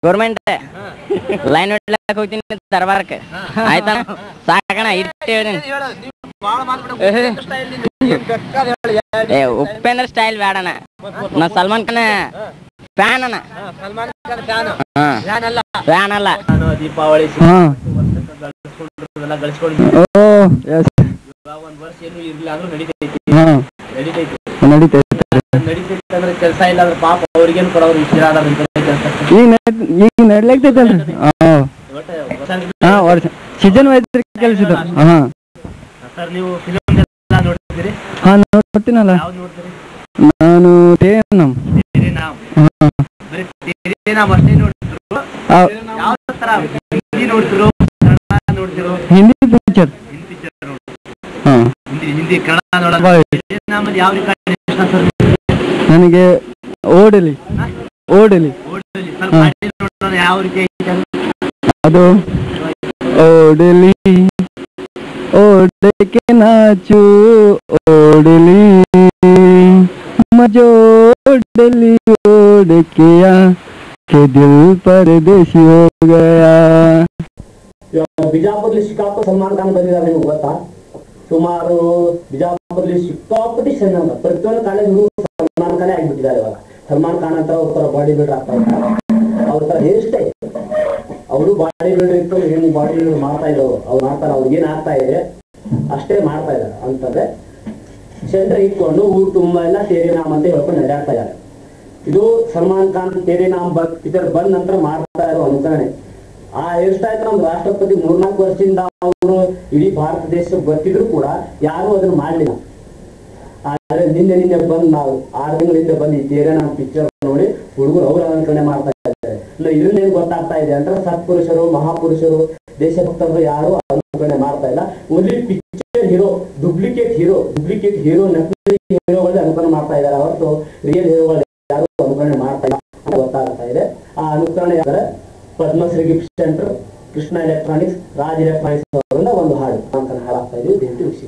Government line ಹೊಡ್ಲಾಕ ಹೋಗ್ತೀನಿ ದರ್ಬಾರಕ್ಕೆ ಆಯ್ತಣ್ಣ ಸಾಕಣ ಇರ್ತೇವೆ ಉಪೇಂದ್ರ ಸ್ಟೈಲ್ ಬೇಡಣ್ಣ ನಾ ಸಲ್ಮಾನ್ ಖಾನ್ ಫ್ಯಾನ್ ಅಣ್ಣ ಫ್ಯಾನ್ ಅಲ್ಲ ದೀಪಾವಳಿ ಒಂದ್ ವರ್ಷ ಏನು ಇರ್ಲಿಲ್ಲ ಅಂದ್ರೂ ನಡೀತೈತಿ ಅಂದ್ರೆ ಕೆಲಸ ಇಲ್ಲ ಅಂದ್ರೆ ಪಾಪ ಅವ್ರಿಗೇನು ಕೊಡೋರು ಈಗ ನಡ್ಲಾಗ್ತೈತಲ್ರಿ ಸೀಸನ್ ವೈಸ್ ಕೆಲಸ ಸರ್ ನೀವು ಫಿಲ್ಮ್ ನೋಡ್ತೀರಿ? ಹಾ ನೋಡ್ತೀನಲ್ಲ ನಾನು ಹಿಂದಿ ಪಿಕ್ಚರ್ ಹಿಂದಿ ಕನ್ನಡ ನನಗೆ ಓಡಲಿ ಯಾವ ರೀತಿ ಅದು ಓಡಲಿ ಓಡಕ್ಕೆ ನಾಚು ಓಡಲಿ मजोडली ओढ़ किया के दिल परदेसी हो गया. ಬಿಜಾಪುರದಲ್ಲಿ ಸಿಕ್ಕಾಪಟ್ಟೆ ಸಲ್ಮಾನ್ ಖಾನ್ ಬಂದಿದ್ದಾರೆ ನಿಮ್ಗೆ ಗೊತ್ತಾ? ಸುಮಾರು ಬಿಜಾಪುರದಲ್ಲಿ ಸಿಕ್ಕಾಪಟ್ಟೆ ಸಣ್ಣ ಪ್ರತಿಯೊಂದು ಕಾಲೇಜ್ ಸಲ್ಮಾನ್ ಖಾನೇ ಆಗಿಬಿಟ್ಟಿದ್ದಾರೆ ಇವಾಗ. ಸಲ್ಮಾನ್ ಖಾನ್ ಅಂತ ಅವ್ರ ತರ ಬಾಡಿ ಬಿಲ್ಡರ್ ಆಗ್ತಾ ಇದ್ದಾರೆ, ಅವ್ರ ತರ ಹೇರ್ ಸ್ಟೈಲ್, ಅವರು ಬಾಡಿ ಬಿಲ್ಡರ್ ಇತ್ತು, ಹೆಂಗ್ ಬಾಡಿ ಬಿಲ್ಡರ್ ಮಾಡ್ತಾ ಇದ್ರು ಅವ್ರು ಮಾಡ್ತಾರೆ, ಅವ್ರಿಗೆ ಏನ್ ಆಗ್ತಾ ಇದೆ ಅಷ್ಟೇ ಮಾಡ್ತಾ ಇದ್ದಾರೆ ಅಂತಂದ್ರೆ ಸೆಂಟರ್ ಇಟ್ಕೊಂಡು ಊರು ತುಂಬಾ ಎಲ್ಲ ತೇರಿ ನಾಮ್ ಅಂತ ಹೇಳ್ಕೊಂಡು ನಡೆಯಾಡ್ತಾ ಇದ್ದಾರೆ. ಇದು ಸಲ್ಮಾನ್ ಖಾನ್ ತೇರಿ ನಾಮ್ ಪಿಕ್ಚರ್ ಬಂದ ನಂತರ ಮಾಡ್ತಾ ಇರೋ ಅನುಕರಣೆ. ಆ ಹೇರ್ ಸ್ಟೈಲ್ ನಮ್ಮ ರಾಷ್ಟ್ರಪತಿ 3-4 ವರ್ಷದಿಂದ ಅವರು ಇಡೀ ಭಾರತ ದೇಶಕ್ಕೆ ಬರ್ತಿದ್ರು ಕೂಡ ಯಾರು ಅದನ್ನ ಮಾಡ್ಲಿಲ್ಲ. ಆದ್ರೆ ನಿನ್ನೆ ಬಂದು ನಾವು 6 ತಿಂಗಳಿಂದ ಬಂದು ಈ ತೇರಿ ನಾಮ್ ಪಿಕ್ಚರ್ ನೋಡಿ ಹುಡುಗರು ಅವ್ರ ಅನುಕರಣೆ ಮಾಡ್ತಾ ಇದ್ದಾರೆ. ಇದನ್ನೇನು ಗೊತ್ತಾಗ್ತಾ ಇದೆ ಅಂದ್ರೆ ಸತ್ಪುರುಷರು ಮಹಾಪುರುಷರು ದೇಶಭಕ್ತರು ಯಾರು ಅನುಕರಣೆ ಮಾಡ್ತಾ ಇಲ್ಲ. Only picture hero, duplicate hero ನಕಲಿ ಹೀರೋಗಳೇ ಅನುಕರಣೆ ಮಾಡ್ತಾ ಇದ್ದಾರೆ ಹೊರತು ರಿಯಲ್ ಹೀರೋಗಳು ಯಾರು ಅನುಕರಣೆ ಮಾಡ್ತಾ ಇಲ್ಲ ಅಂತ ಗೊತ್ತಾಗ್ತಾ ಇದೆ. ಆ ಅನುಕರಣೆ ಯಾರು? Padmashree gift centre, Krishna electronics, Raj electronics ಅವರಿಂದ ಒಂದು ಹಾಡು ಹಾಡಾಗ್ತಾ ಇದೀವಿ.